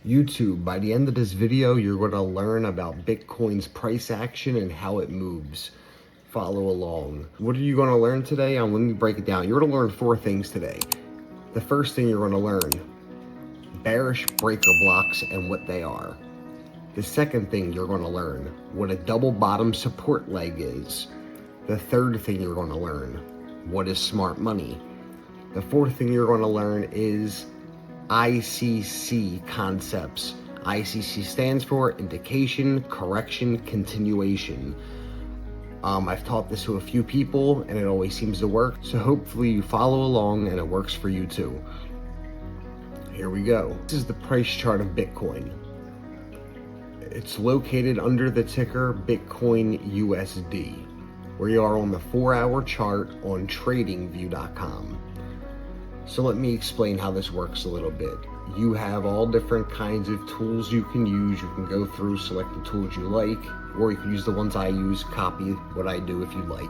YouTube, by the end of this video, you're going to learn about Bitcoin's price action and how it moves. Follow along. What are you going to learn today? Let me break it down. You're going to learn 4 things today. The first thing you're going to learn, bearish breaker blocks and what they are. The second thing you're going to learn, what a double bottom support leg is. The third thing you're going to learn, what is smart money. The fourth thing you're going to learn is ICC concepts. ICC stands for indication, correction, continuation. I've taught this to a few people and it always seems to work. So hopefully you follow along and it works for you too. Here we go. This is the price chart of Bitcoin. It's located under the ticker Bitcoin USD. We are on the 4-hour chart on tradingview.com. So let me explain how this works a little bit. You have all different kinds of tools you can use. You can go through, select the tools you like, or you can use the ones I use, copy what I do if you like.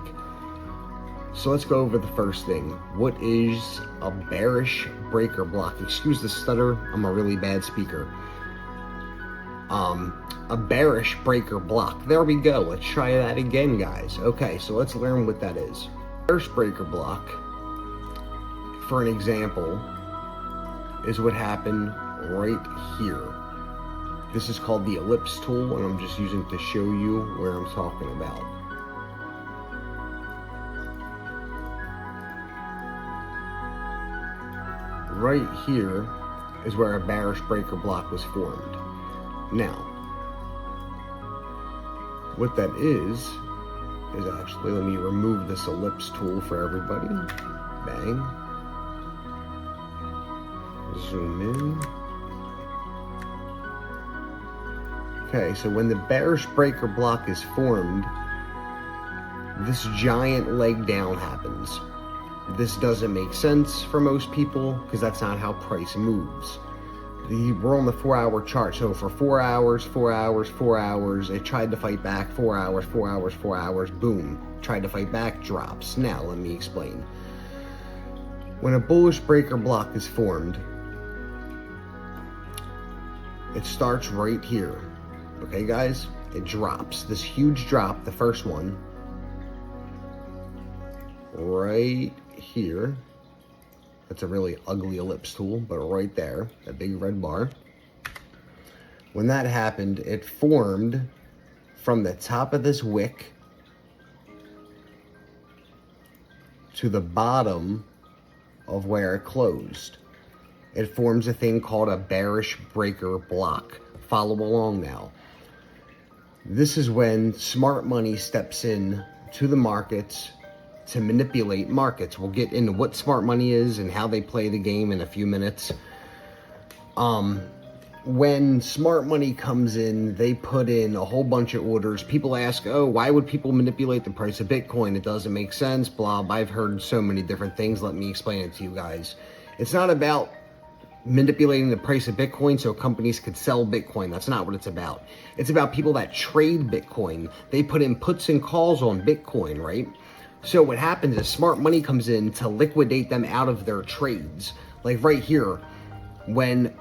So let's go over the first thing. What is a bearish breaker block? Excuse the stutter, I'm a really bad speaker. A bearish breaker block. There we go. Let's try that again, guys. Okay, so let's learn what that is. Bearish breaker block, for an example, is what happened right here. This is called the ellipse tool, and I'm just using it to show you where I'm talking about. Right here is where a bearish breaker block was formed. Now, what that is actually, let me remove this ellipse tool for everybody. Bang. Zoom in. Okay, so when the bearish breaker block is formed, this giant leg down happens. This doesn't make sense for most people because that's not how price moves. We're on the 4-hour chart, so for 4 hours, 4 hours, 4 hours, it tried to fight back, 4 hours, 4 hours, 4 hours, boom. Tried to fight back, drops. Now, let me explain. When a bullish breaker block is formed, it starts right here. Okay, guys? It drops. This huge drop, the first one, right here. That's a really ugly ellipse tool, but right there, that big red bar. When that happened, it formed from the top of this wick to the bottom of where it closed. It forms a thing called a bearish breaker block. Follow along now. This is when smart money steps in to the markets to manipulate markets. We'll get into what smart money is and how they play the game in a few minutes. When smart money comes in, they put in a whole bunch of orders. People ask, oh, why would people manipulate the price of Bitcoin? It doesn't make sense, blah. I've heard so many different things. Let me explain it to you guys. It's not about manipulating the price of Bitcoin so companies could sell Bitcoin. That's not what it's about. It's about people that trade Bitcoin. They put in puts and calls on Bitcoin, right? So what happens is smart money comes in to liquidate them out of their trades. Like right here, when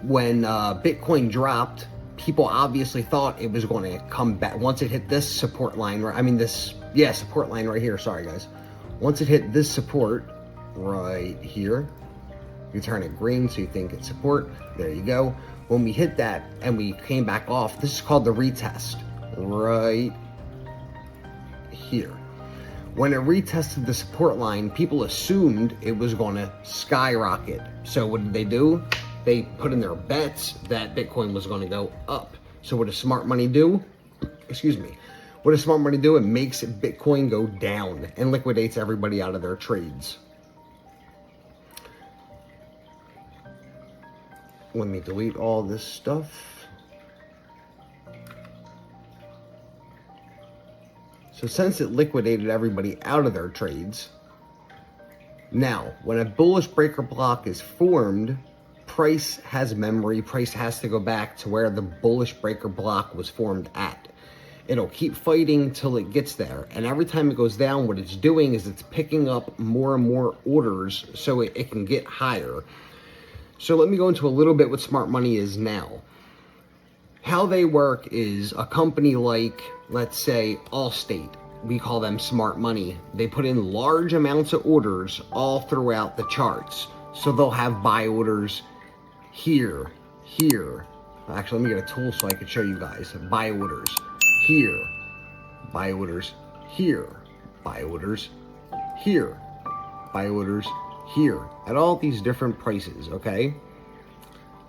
Bitcoin dropped, people obviously thought it was going to come back. Once it hit this support line, support line right here. Sorry, guys. Once it hit this support right here, you turn it green so you think it's support. There you go. When we hit that and we came back off, this is called the retest right here. When it retested the support line, people assumed it was going to skyrocket. So what did they do? They put in their bets that Bitcoin was going to go up. So what does smart money do? Excuse me. What does smart money do? It makes Bitcoin go down and liquidates everybody out of their trades. Let me delete all this stuff. So since it liquidated everybody out of their trades, now when a bullish breaker block is formed, price has memory. Price has to go back to where the bullish breaker block was formed at. It'll keep fighting till it gets there. And every time it goes down, what it's doing is it's picking up more and more orders so it can get higher. So let me go into a little bit what smart money is now. How they work is a company like, let's say, Allstate. We call them smart money. They put in large amounts of orders all throughout the charts. So they'll have buy orders here, here. Actually, let me get a tool so I can show you guys. Buy orders here, buy orders here, buy orders here, buy orders here, at all these different prices, okay?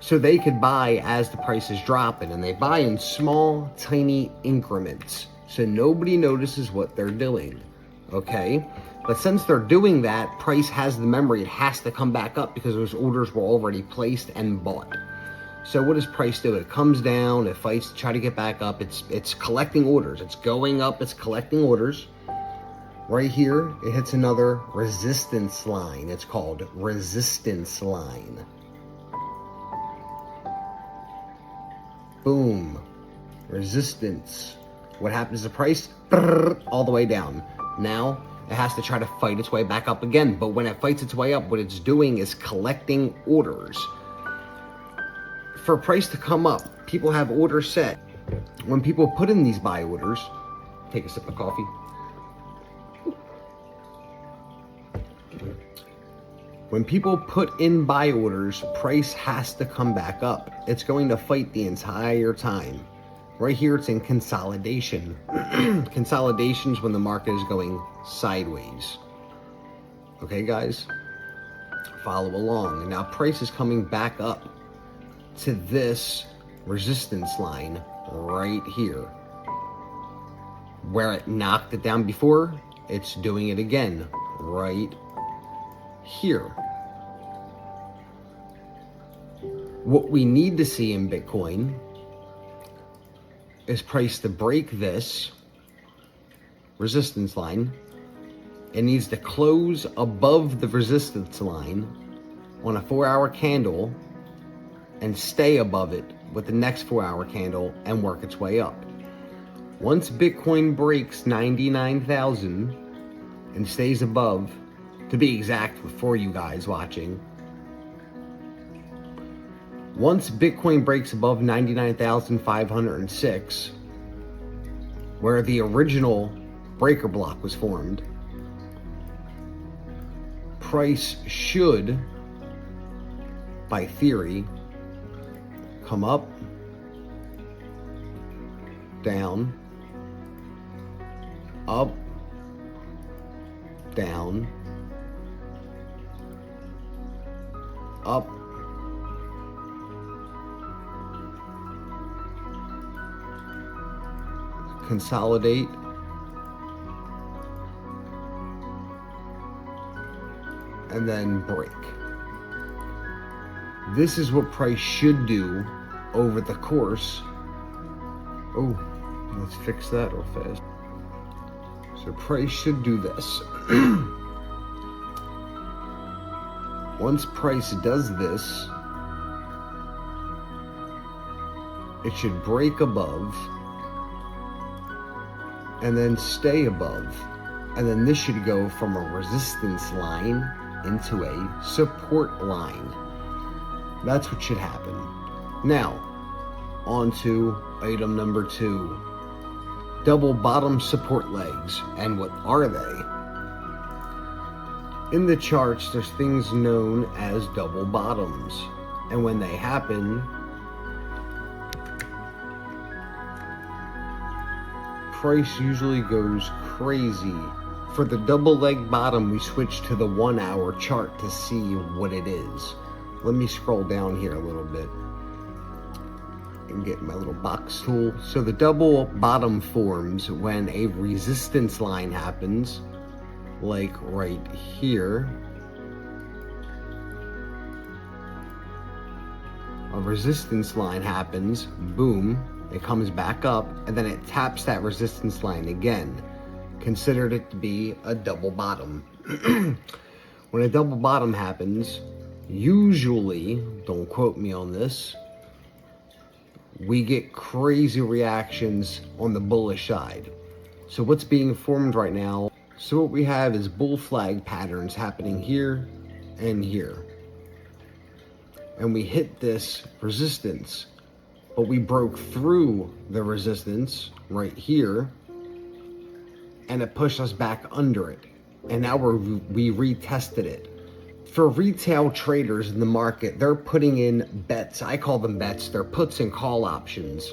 So they could buy as the price is dropping, and they buy in small, tiny increments. So nobody notices what they're doing, okay? But since they're doing that, price has the memory. It has to come back up because those orders were already placed and bought. So what does price do? It comes down, it fights to try to get back up. It's collecting orders. It's going up, it's collecting orders. Right here, it hits another resistance line. It's called resistance line. Boom. Resistance. What happens to price? All the way down. Now, it has to try to fight its way back up again. But when it fights its way up, what it's doing is collecting orders. For price to come up, people have orders set. When people put in these buy orders, take a sip of coffee. When people put in buy orders, price has to come back up. It's going to fight the entire time. Right here, it's in consolidation. Consolidation's when the market is going sideways. Okay, guys? Follow along. And now price is coming back up to this resistance line right here. Where it knocked it down before, it's doing it again right here. What we need to see in Bitcoin is price to break this resistance line. It needs to close above the resistance line on a 4-hour candle and stay above it with the next 4-hour candle and work its way up. Once Bitcoin breaks 99,000 and stays above, to be exact for you guys watching, once Bitcoin breaks above 99,506, where the original breaker block was formed, price should, by theory, come up, down, up, down, up, consolidate, and then break. This is what price should do over the course. Oh, let's fix that real fast. So price should do this. Once price does this, it should break above and then stay above. And then this should go from a resistance line into a support line. That's what should happen. Now, on to item number 2. Double bottom support legs. And what are they? In the charts, there's things known as double bottoms. And when they happen, price usually goes crazy. For the double leg bottom, we switch to the 1-hour chart to see what it is. Let me scroll down here a little bit and get my little box tool. So the double bottom forms when a resistance line happens, like right here. A resistance line happens, boom, it comes back up, and then it taps that resistance line again. Considered it to be a double bottom. When a double bottom happens, usually, don't quote me on this, we get crazy reactions on the bullish side. So what's being formed right now, so what we have is bull flag patterns happening here and here. and we hit this resistance, but we broke through the resistance right here, and it pushed us back under it. And now we retested it. For retail traders in the market, they're putting in bets. I call them bets. They're puts and call options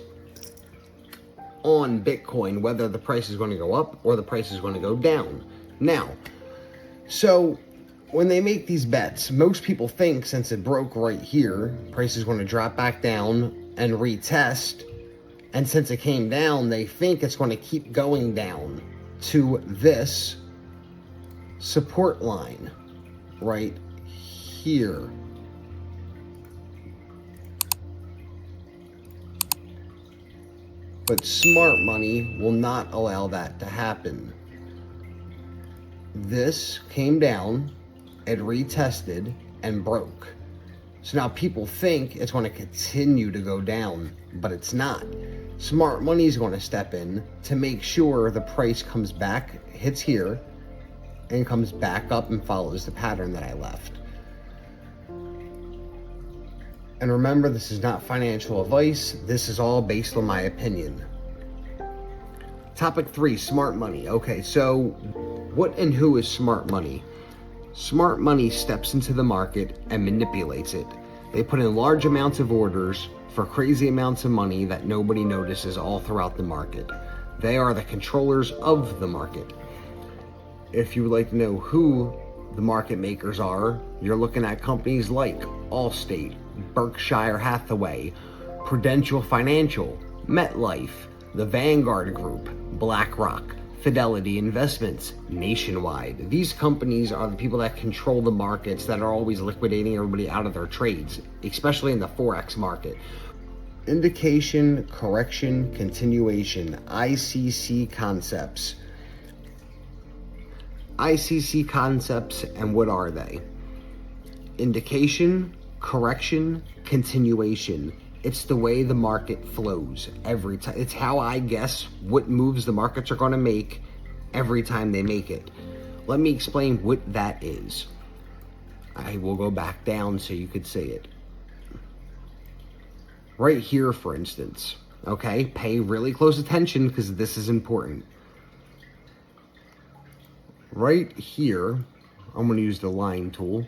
on Bitcoin, whether the price is going to go up or the price is going to go down. Now, so when they make these bets, most people think since it broke right here, price is going to drop back down and retest. And since it came down, they think it's going to keep going down to this support line right here. But smart money will not allow that to happen. This came down, it retested and broke. So now people think it's going to continue to go down, but it's not. Smart money is going to step in to make sure the price comes back, hits here, and comes back up and follows the pattern that I left. And remember, this is not financial advice. This is all based on my opinion. Topic 3, smart money. Okay, so what and who is smart money? Smart money steps into the market and manipulates it. They put in large amounts of orders for crazy amounts of money that nobody notices all throughout the market. They are the controllers of the market. If you would like to know who the market makers are, you're looking at companies like Allstate, Berkshire Hathaway, Prudential Financial, MetLife, the Vanguard Group, BlackRock, Fidelity Investments, Nationwide. These companies are the people that control the markets, that are always liquidating everybody out of their trades, especially in the Forex market. Indication, correction, continuation, ICC concepts. ICC concepts, and what are they? Indication, correction, continuation. It's the way the market flows every time. It's how I guess what moves the markets are going to make every time they make it. Let me explain what that is. I will go back down so you could see it. Right here, for instance, okay? Pay really close attention because this is important. Right here, I'm going to use the line tool.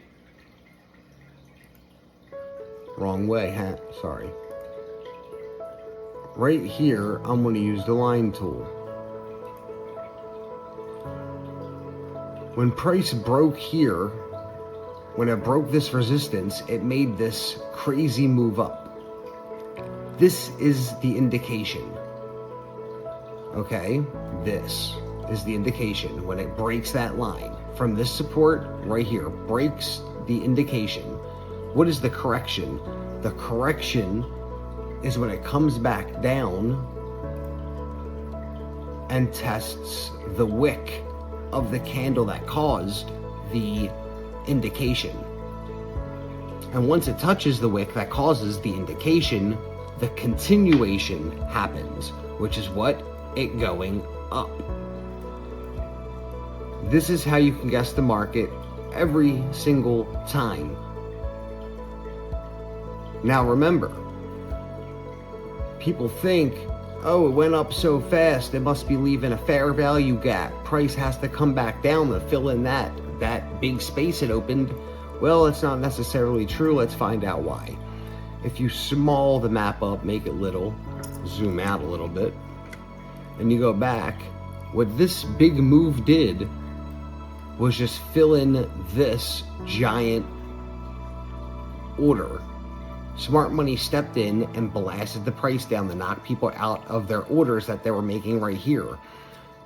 Wrong way, huh? Sorry. Right here, I'm going to use the line tool. When price broke here, when it broke this resistance, it made this crazy move up. This is the indication. Okay? This is the indication. When it breaks that line from this support right here, breaks the indication. What is the correction? The correction is when it comes back down and tests the wick of the candle that caused the indication. And once it touches the wick that causes the indication, the continuation happens, which is what? It going up. This is how you can guess the market every single time. Now remember, people think, oh, it went up so fast, it must be leaving a fair value gap. Price has to come back down to fill in that big space it opened. Well, it's not necessarily true. Let's find out why. If you small the map up, make it little, zoom out a little bit, and you go back, what this big move did was just fill in this giant order. Smart money stepped in and blasted the price down to knock people out of their orders that they were making right here.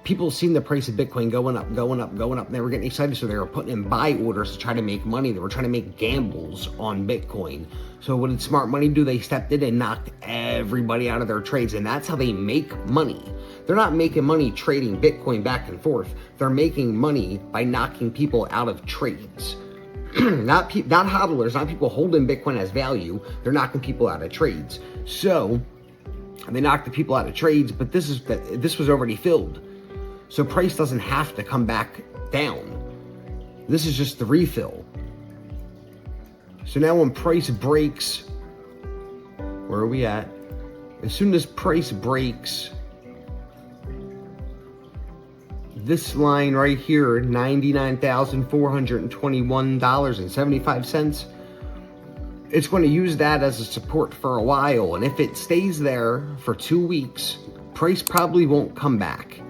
People seen the price of Bitcoin going up, and they were getting excited, so they were putting in buy orders to try to make money. They were trying to make gambles on Bitcoin. So what did smart money do? They stepped in and knocked everybody out of their trades, and that's how they make money. They're not making money trading Bitcoin back and forth. They're making money by knocking people out of trades. Not hodlers, not people holding Bitcoin as value. They're knocking people out of trades. So they knocked the people out of trades, but this was already filled. So price doesn't have to come back down. This is just the refill. So now when price breaks, where are we at? As soon as price breaks this line right here, $99,421.75, it's going to use that as a support for a while. And if it stays there for 2 weeks, price probably won't come back.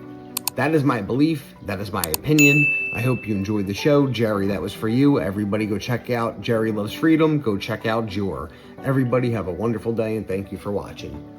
That is my belief. That is my opinion. I hope you enjoyed the show. Jerry, that was for you. Everybody go check out Jerry Loves Freedom. Go check out Jor. Everybody have a wonderful day, and thank you for watching.